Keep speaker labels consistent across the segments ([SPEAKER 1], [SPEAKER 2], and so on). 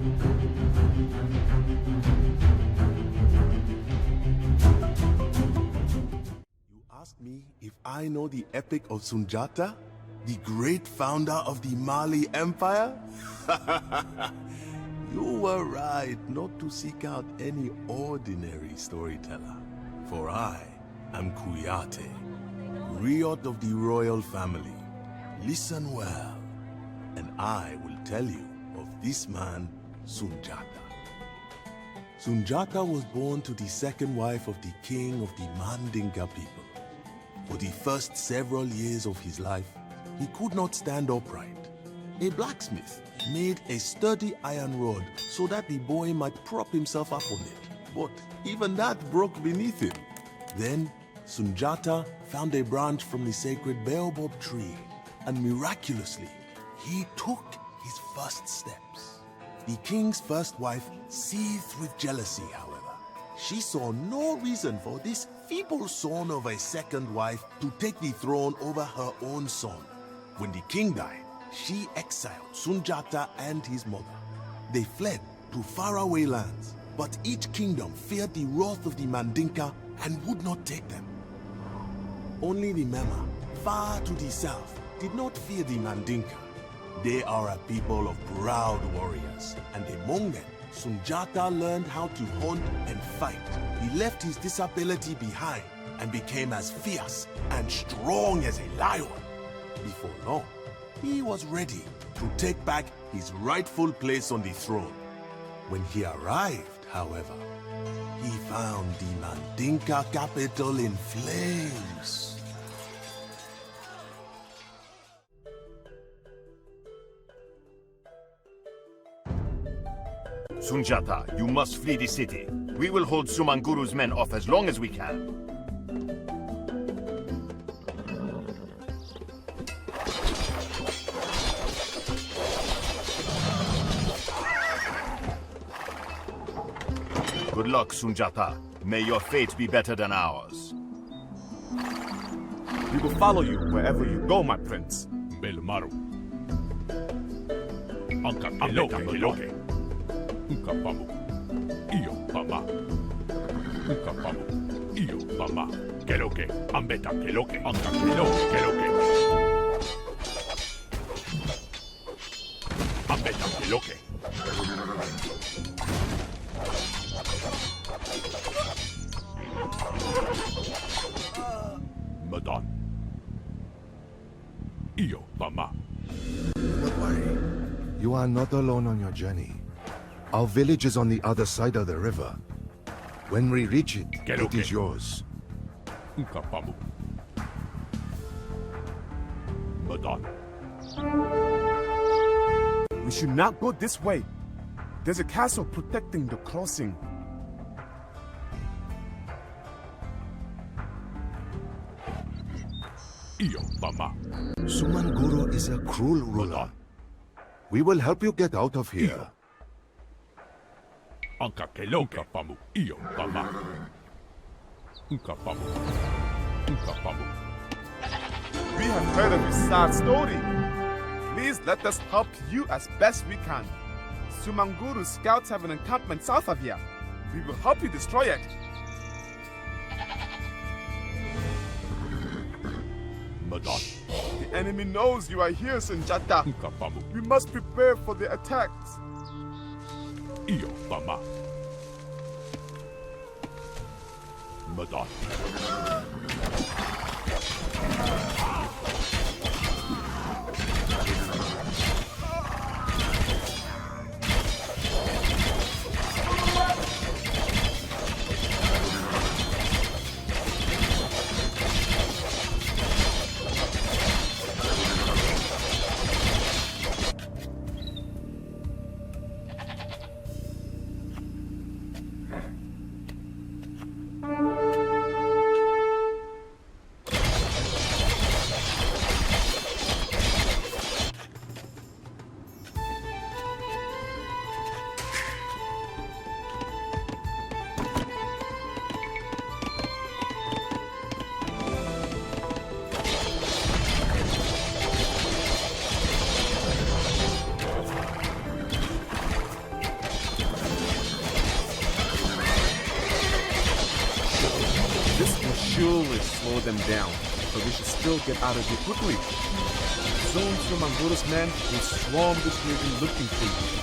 [SPEAKER 1] You ask me if I know the epic of Sundiata, the great founder of the Mali Empire? You were right not to seek out any ordinary storyteller, for I am Kuyate, Riot of the royal family. Listen well, and I will tell you of this man, Sundiata. Sundiata was born to the second wife of the king of the Mandinka people. For the first several years of his life, he could not stand upright. A blacksmith made a sturdy iron rod so that the boy might prop himself up on it, but even that broke beneath him. Then Sundiata found a branch from the sacred baobab tree, and miraculously, he took his first steps. The king's first wife seethed with jealousy, however. She saw no reason for this feeble son of a second wife to take the throne over her own son. When the king died, she exiled Sundiata and his mother. They fled to faraway lands, but each kingdom feared the wrath of the Mandinka and would not take them. Only the Mema, far to the south, did not fear the Mandinka. They are a people of proud warriors, and among them, Sundiata learned how to hunt and fight. He left his disability behind and became as fierce and strong as a lion. Before long, he was ready to take back his rightful place on the throne. When he arrived, however, he found the Mandinka capital in flames.
[SPEAKER 2] Sundiata, you must flee the city. We will hold Sumanguru's men off as long as we can. Good luck, Sundiata. May your fate be better than ours.
[SPEAKER 3] We will follow you wherever you go, my prince. Belmaru. Anka keloke. Unka pamu. Iyo pama. Unka pamu. Iyo pama. Keloke. Ambeta keloke. Anka keloke. Ambeta keloke. Madon. Iyo pama.
[SPEAKER 4] Don't worry. You are not alone on your journey. Our village is on the other side of the river. When we reach it, it is yours.
[SPEAKER 3] Unkapamu. Madon.
[SPEAKER 5] We should not go this way. There's a castle protecting the crossing.
[SPEAKER 3] Iyo pama.
[SPEAKER 4] Sumanguru is a cruel ruler. We will help you get out of here.
[SPEAKER 3] Anka keloke pamu. Iyo pama. Unkapamu. Unkapamu.
[SPEAKER 5] We have heard of your sad story. Please let us help you as best we can. Sumanguru scouts have an encampment south of here. We will help you destroy it.
[SPEAKER 3] Madon.
[SPEAKER 5] The enemy knows you are here, Sundiata.
[SPEAKER 3] Unkapamu.
[SPEAKER 5] We must prepare for the attacks.
[SPEAKER 3] Iyo pama. Madon.
[SPEAKER 5] surely slow them down, but we should still get out of here quickly. Soon Sumanguru's men will swarm this region looking for you.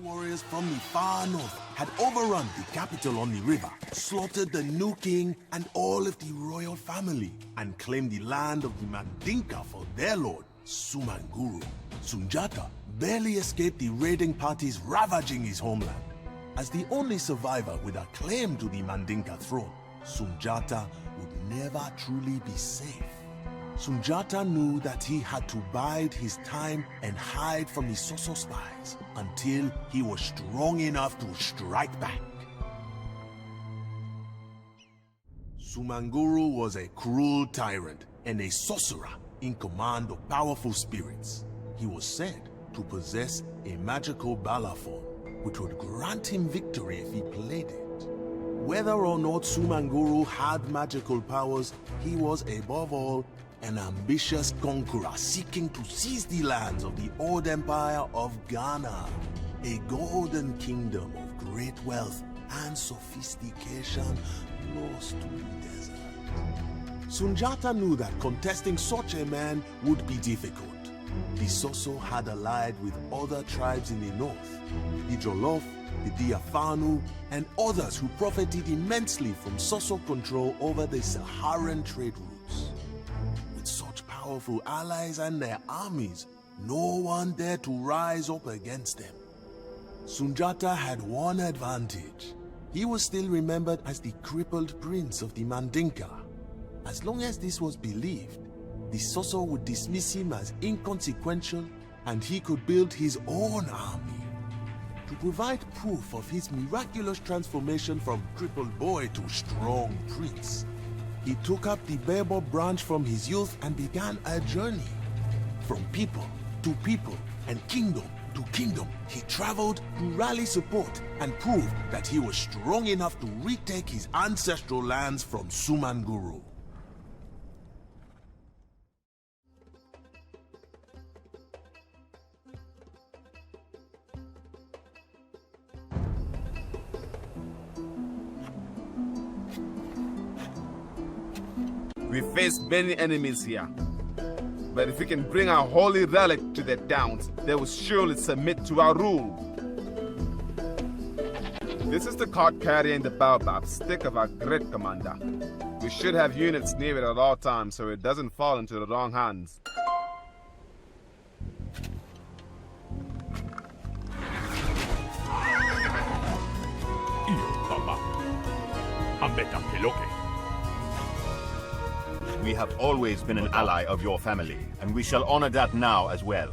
[SPEAKER 1] Warriors from the far north had overrun the capital on the river, slaughtered the new king and all of the royal family, and claimed the land of the Mandinka for their lord, Sumanguru. Sundiata barely escaped the raiding parties ravaging his homeland. As the only survivor with a claim to the Mandinka throne, Sundiata would never truly be safe. Sundiata knew that he had to bide his time and hide from the Sosso spies until he was strong enough to strike back. Sumanguru was a cruel tyrant and a sorcerer in command of powerful spirits. He was said to possess a magical balafon, which would grant him victory if he played it. Whether or not Sumanguru had magical powers, he was above all an ambitious conqueror seeking to seize the lands of the old empire of Ghana, a golden kingdom of great wealth and sophistication lost to the desert. Sundiata knew that contesting such a man would be difficult. The Sosso had allied with other tribes in the north, the Jollof, the Diafanu, and others who profited immensely from Sosso control over the Saharan trade routes. With such powerful allies and their armies, no one dared to rise up against them. Sundiata had one advantage. He was still remembered as the crippled prince of the Mandinka. As long as this was believed, the Sosso would dismiss him as inconsequential and he could build his own army. To provide proof of his miraculous transformation from crippled boy to strong prince, he took up the baobab branch from his youth and began a journey. From people to people and kingdom to kingdom, he traveled to rally support and prove that he was strong enough to retake his ancestral lands from Sumanguru.
[SPEAKER 5] We faced many enemies here, but if we can bring our holy relic to their towns, they will surely submit to our rule. This is the cart carrying the baobab stick of our great commander. We should have units near it at all times so it doesn't fall into the wrong hands.
[SPEAKER 2] We have always been an ally of your family, and we shall honor that now as well.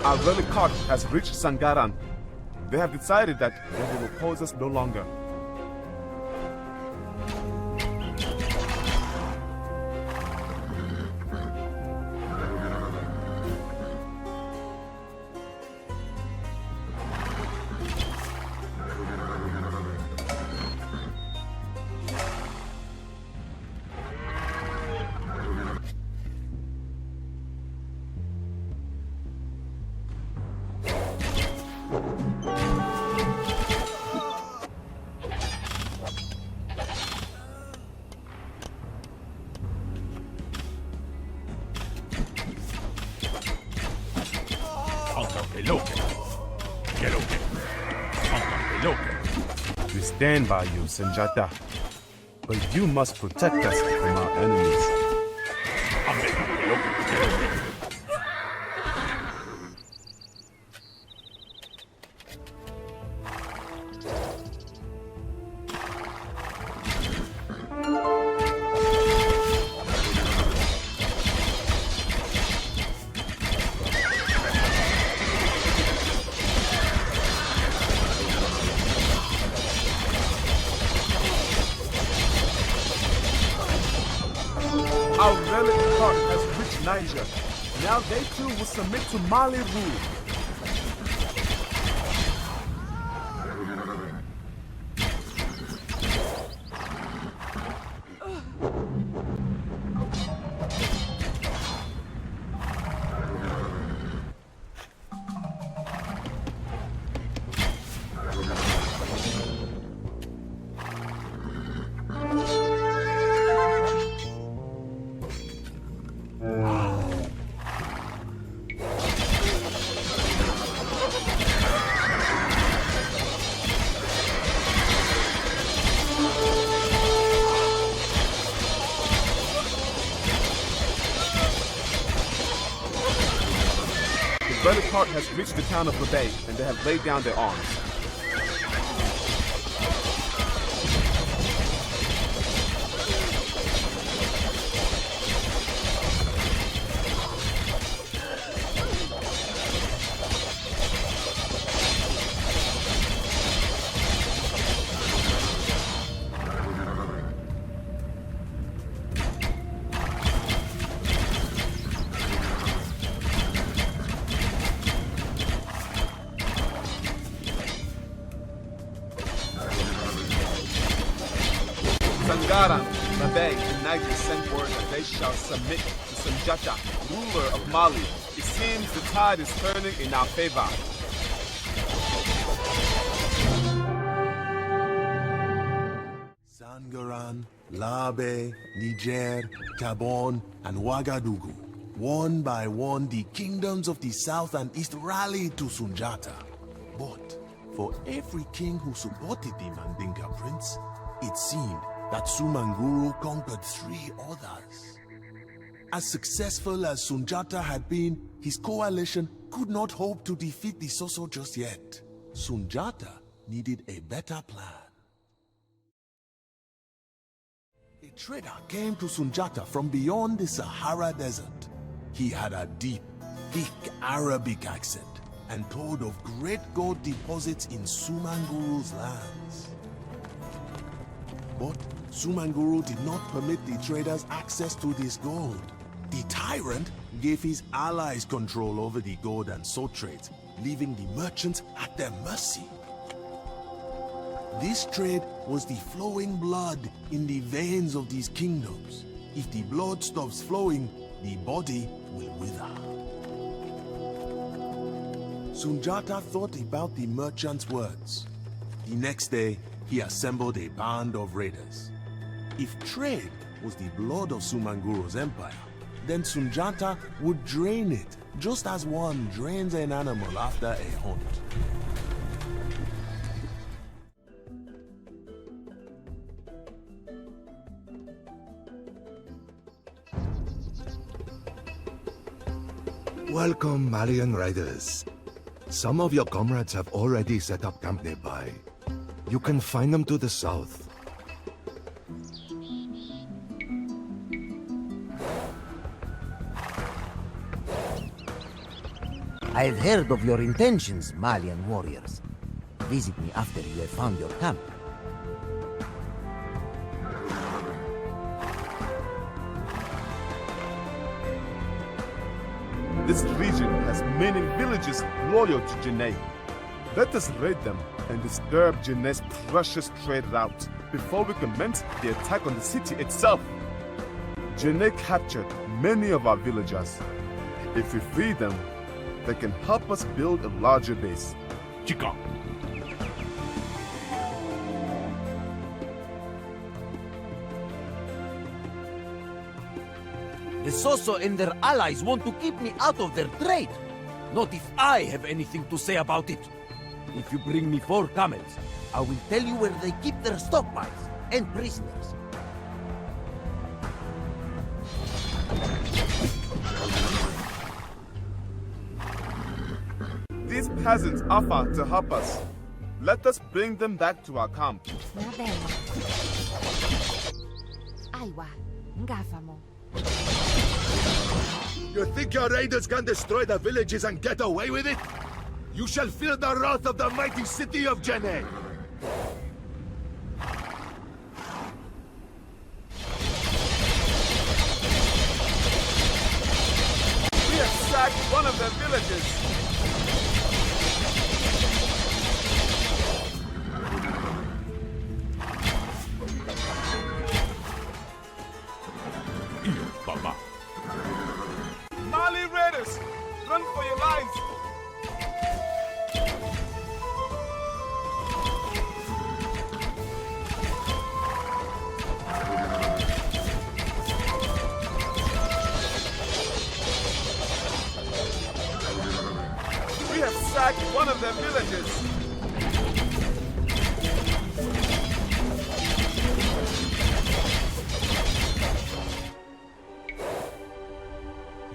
[SPEAKER 5] Our relic cart has reached Sangaran. They have decided that they will oppose us no longer. We stand by you, Sundiata, but you must protect us from our enemies. Our relic part has reached Niger. Now they too will submit to Mali rule. The relic part has reached the town of Labay, and they have laid down their arms. Sangara, Labay, and Niger sent word that they shall submit to Sundiata, ruler of Mali. It seems the tide is turning in our favor.
[SPEAKER 1] Sangaran, Labe, Niger, Gabon, and Ouagadougou. One by one, the kingdoms of the south and east rallied to Sundiata. But for every king who supported the Mandinka prince, it seemed that Sumanguru conquered 3 others. As successful as Sundiata had been, his coalition could not hope to defeat the Sosso just yet. Sundiata needed a better plan. A trader came to Sundiata from beyond the Sahara Desert. He had a deep, thick Arabic accent and told of great gold deposits in Sumanguru's lands. But Sumanguru did not permit the traders access to this gold. The tyrant gave his allies control over the gold and soul trades, leaving the merchants at their mercy. This trade was the flowing blood in the veins of these kingdoms. If the blood stops flowing, the body will wither. Sundiata thought about the merchant's words. The next day, he assembled a band of raiders. If trade was the blood of Sumanguru's empire, then Sundiata would drain it, just as one drains an animal after a hunt.
[SPEAKER 4] Welcome, Malian riders. Some of your comrades have already set up camp nearby. You can find them to the south.
[SPEAKER 6] I've heard of your intentions, Malian warriors. Visit me after you have found your camp.
[SPEAKER 5] This region has many villages loyal to Janae. Let us raid them and disturb Janae's precious trade route before we commence the attack on the city itself. Janae captured many of our villagers. If we free them, they can help us build a larger base.
[SPEAKER 3] Chica.
[SPEAKER 6] The Sosso and their allies want to keep me out of their trade. Not if I have anything to say about it. If you bring me 4 camels, I will tell you where they keep their stockpiles and prisoners.
[SPEAKER 5] These peasants offer to help us. Let us bring them back to our camp.
[SPEAKER 7] Aiwa, ngafamo.
[SPEAKER 4] You think your raiders can destroy the villages and get away with it? You shall feel the wrath of the mighty city of Janae.
[SPEAKER 5] sacked one of their villages.
[SPEAKER 3] Baba.
[SPEAKER 5] Mali Raiders, run for your lives! We have sacked one of their villages.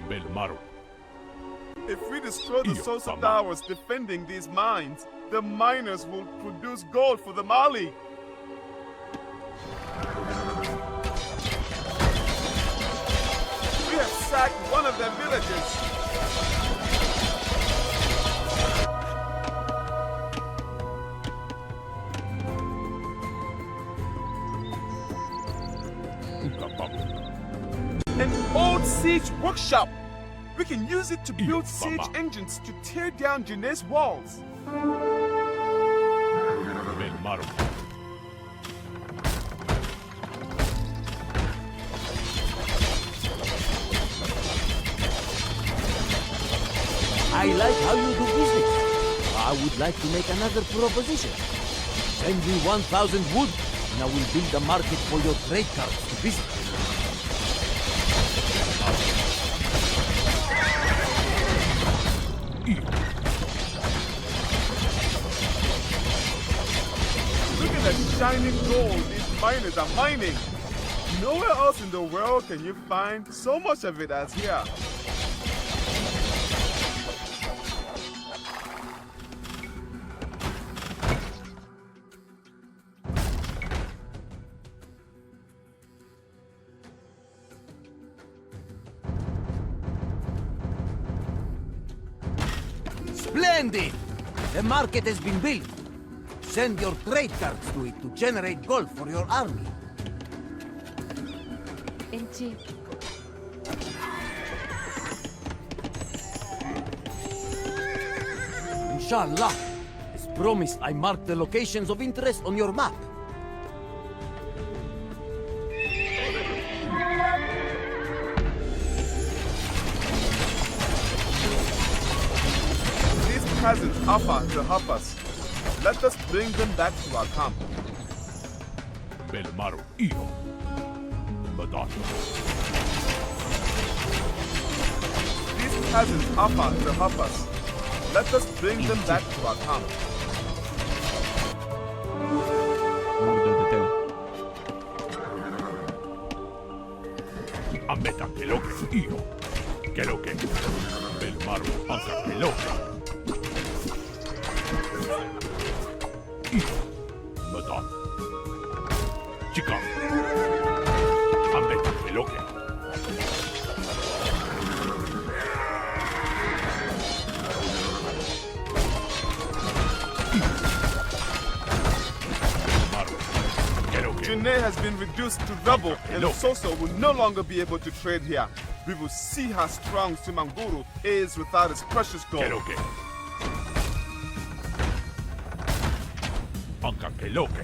[SPEAKER 3] Belmaro.
[SPEAKER 5] If we destroy the sosso towers defending these mines, the miners will produce gold for the Mali. We have sacked one of their villages. An old siege workshop. We can use it to build siege engines to tear down Janae's walls.
[SPEAKER 3] Belmaro.
[SPEAKER 6] I like how you do business. I would like to make another proposition. Send me 1,000 wood, and I will build a market for your trade cards to visit.
[SPEAKER 5] Look at that shining gold these miners are mining. Nowhere else in the world can you find so much of it as here.
[SPEAKER 6] Splendid! The market has been built. Send your trade cards to it to generate gold for your army.
[SPEAKER 7] انتي
[SPEAKER 6] Inshallah. As promised, I marked the locations of interest on your map.
[SPEAKER 5] These peasants offer to help us. Let us bring them back to our camp.
[SPEAKER 3] Belmaro. Io. Madonna.
[SPEAKER 5] These peasants offer to help us. Let us bring them back to our camp.
[SPEAKER 3] Ammetta che lo che io. Che lo che. Belmaro. Anche che lo che. Io. Madonna. Chica. Ammetta che lo che.
[SPEAKER 5] Janae has been reduced to rubble, and Sosso will no longer be able to trade here. We will see how strong Sumanguru is without his precious gold.
[SPEAKER 3] Che lo che. Anche che lo che.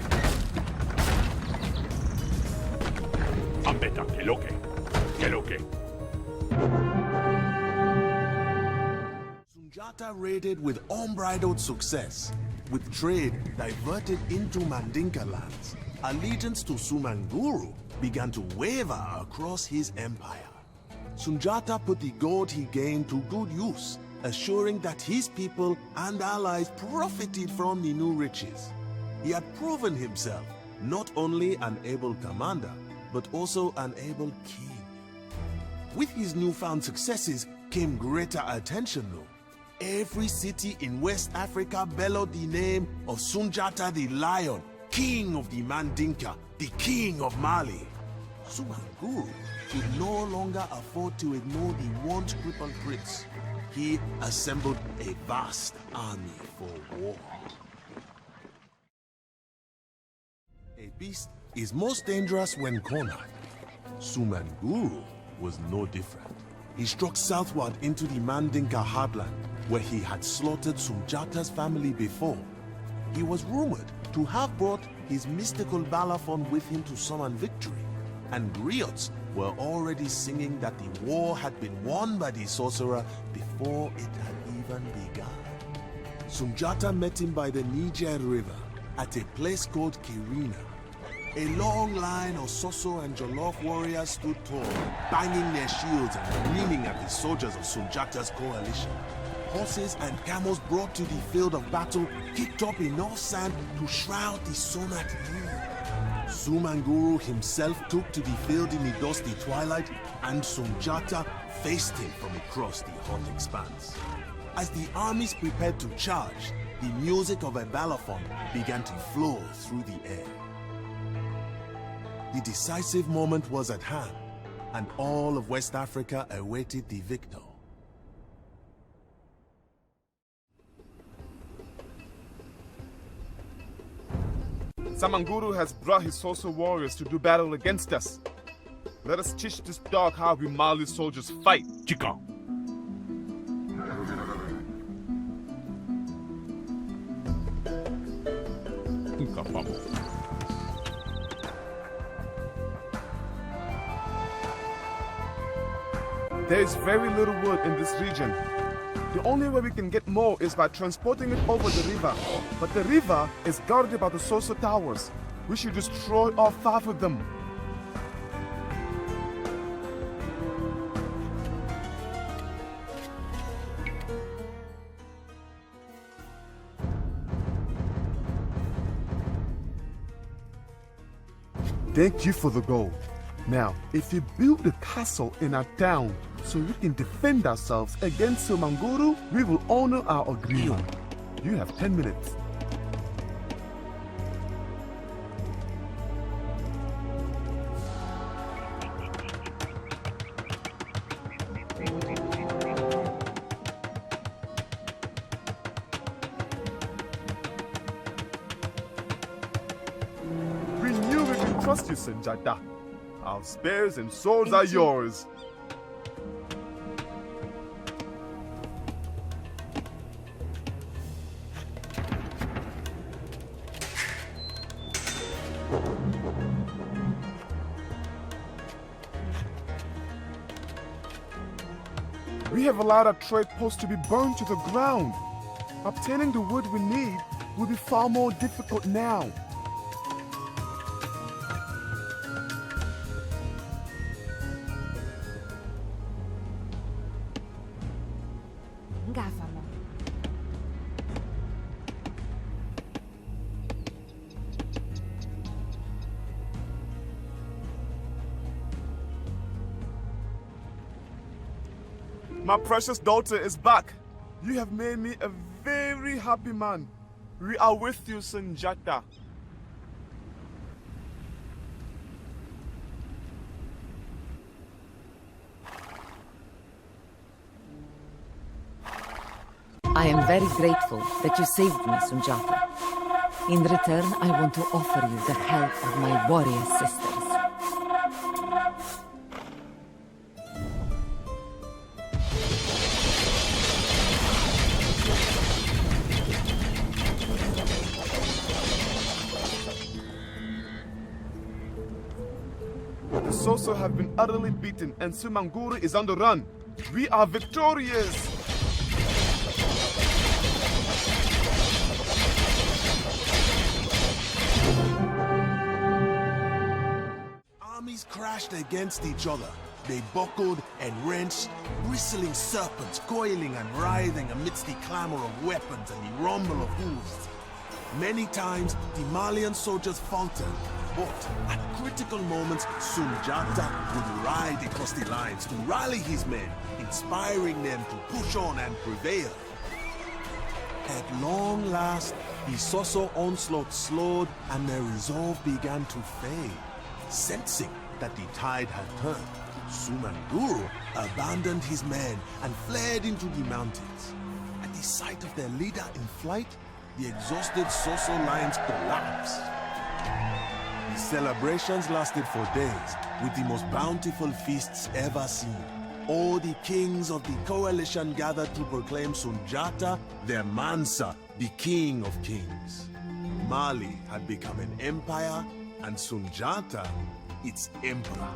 [SPEAKER 3] Ammetta che lo che. Che lo che.
[SPEAKER 1] Sundiata raided with unbridled success, with trade diverted into Mandinka lands. Allegiance to Sumanguru began to waver across his empire. Sundiata put the gold he gained to good use, assuring that his people and allies profited from the new riches. He had proven himself not only an able commander, but also an able king. With his newfound successes came greater attention though. Every city in West Africa bellowed the name of Sundiata the Lion, King of the Mandinka, the King of Mali. Sumanguru could no longer afford to ignore the once crippled prince. He assembled a vast army for war. A beast is most dangerous when cornered. Sumanguru was no different. he struck southward into the Mandinka heartland, where he had slaughtered Sundiata's family before. He was rumored to have brought his mystical balafon with him to summon victory, and griots were already singing that the war had been won by the sorcerer before it had even begun. Sundiata met him by the Niger River at a place called Kirina. A long line of sosso and Jollof warriors stood tall, banging their shields and grinning at the soldiers of Sundiata's coalition. Horses and camels brought to the field of battle kicked up enough sand to shroud the sun at noon. Sumanguru himself took to the field in the dusty twilight, and Sundiata faced him from across the hot expanse. As the armies prepared to charge, the music of a balafon began to flow through the air. The decisive moment was at hand, and all of West Africa awaited the victor.
[SPEAKER 5] Sumanguru has brought his sosso warriors to do battle against us. Let us teach this dog how we Mali soldiers fight.
[SPEAKER 3] Chica. Nunca vamos.
[SPEAKER 5] There is very little wood in this region. The only way we can get more is by transporting it over the river. But the river is guarded by the sosso towers. We should destroy all 5 of them. Thank you for the gold. Now, if you build a castle in our town so we can defend ourselves against Sumanguru, we will honor our agreement. You have 10 minutes. We knew we could trust you, Sundiata. Our spears and swords are yours. We have allowed our trade post to be burned to the ground. Obtaining the wood we need will be far more difficult now.
[SPEAKER 7] Gáfamo.
[SPEAKER 5] My precious daughter is back. You have made me a very happy man. We are with you, Sundiata.
[SPEAKER 8] I am very grateful that you saved me, Sundiata. In return, I want to offer you the help of my warrior sisters.
[SPEAKER 5] The sosso have been utterly beaten and Sumanguru is on the run. We are victorious!
[SPEAKER 1] Armies crashed against each other. They buckled and wrenched, bristling serpents coiling and writhing amidst the clamor of weapons and the rumble of hooves. Many times, the Malian soldiers faltered, but at critical moments, Sundiata would ride across the lines to rally his men, inspiring them to push on and prevail. At long last, the sosso onslaught slowed and their resolve began to fade. Sensing that the tide had turned, Sumanguru abandoned his men and fled into the mountains. At the sight of their leader in flight, the exhausted sosso lines collapsed. The celebrations lasted for days, with the most bountiful feasts ever seen. all the kings of the coalition gathered to proclaim Sundiata their Mansa, the king of kings. Mali had become an empire, and Sundiata its emperor.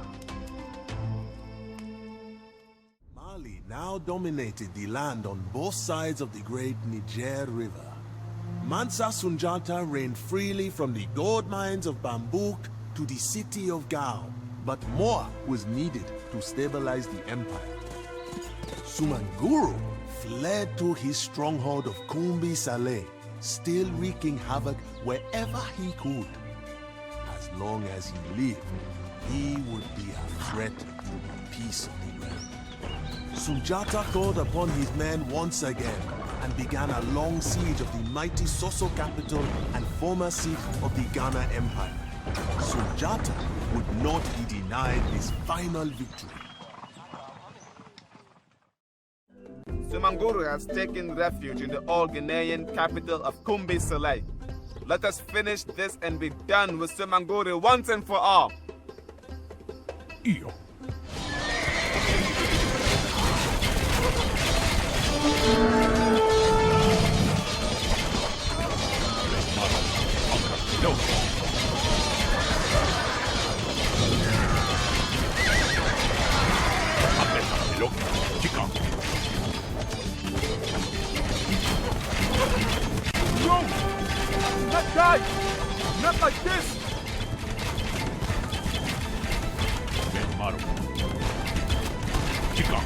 [SPEAKER 1] Mali now dominated the land on both sides of the great Niger River. Mansa Sundiata reigned freely from the gold mines of Bambouk to the city of Gao, but more was needed to stabilize the empire. Sumanguru fled to his stronghold of Kumbi Saleh, still wreaking havoc wherever he could. As long as he lived, he would be a threat to the peace of the realm. Sundiata called upon his men once again and began a long siege of the mighty Sosso capital and former seat of the Ghana Empire. Sundiata would not be denied his final victory.
[SPEAKER 5] Sumanguru has taken refuge in the old Ghanaian capital of Kumbi Saleh. Let us finish this and be done with Sumanguru once and for all.
[SPEAKER 3] Io.
[SPEAKER 5] No! Not that! Not like this!
[SPEAKER 3] Maru. Chica.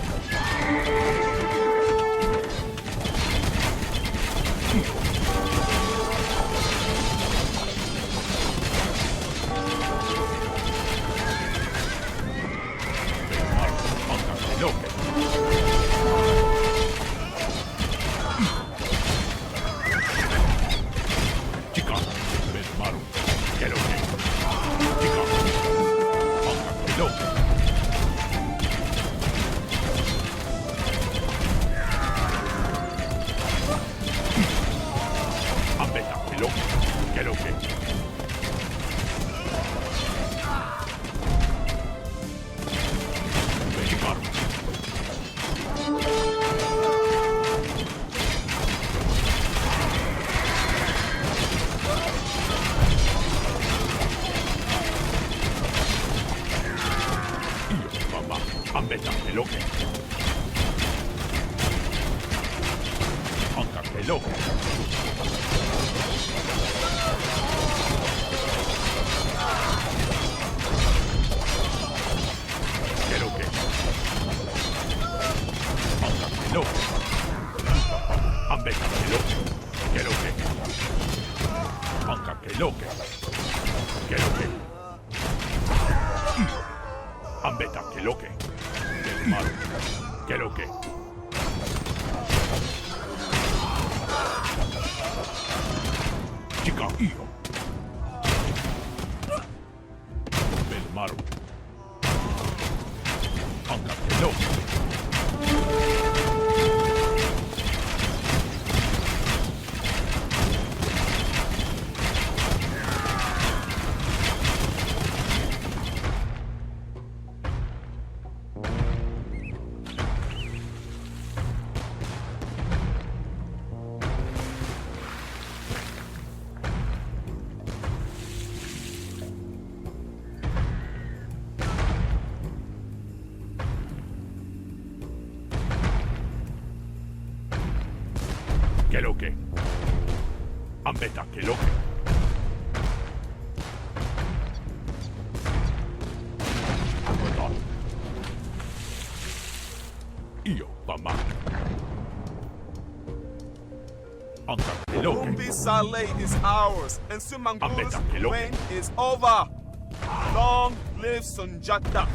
[SPEAKER 3] ¿Qué lo que? Ambeta, ¿qué lo que? Io, mamma.
[SPEAKER 5] Kumbi Saleh is ours, and Sumanguru's reign is over. Long live Sundiata,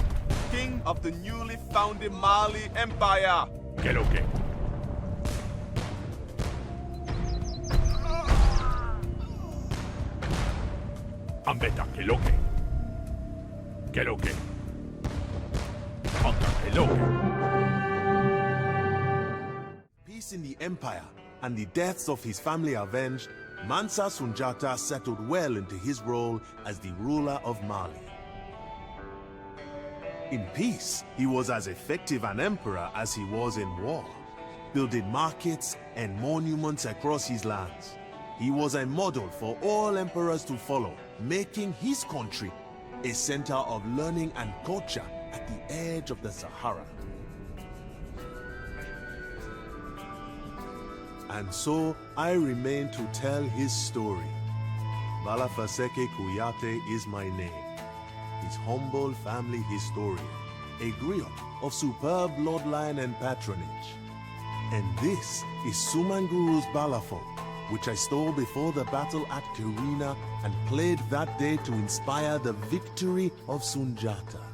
[SPEAKER 5] king of the newly founded Mali Empire.
[SPEAKER 3] ¿Qué lo que? Ambeta, ¿qué lo que? ¿Qué lo que? Anta, ¿qué lo que?
[SPEAKER 1] Peace in the empire and the deaths of his family avenged, Mansa Sundiata settled well into his role as the ruler of Mali. In peace, he was as effective an emperor as he was in war, building markets and monuments across his lands. He was a model for all emperors to follow, making his country a center of learning and culture at the edge of the Sahara. And so I remain to tell his story. Balafaseke Kuyate is my name, his humble family historian, a griot of superb bloodline and patronage. And this is Sumanguru's balafon, which I stole before the battle at Kirina and played that day to inspire the victory of Sundiata.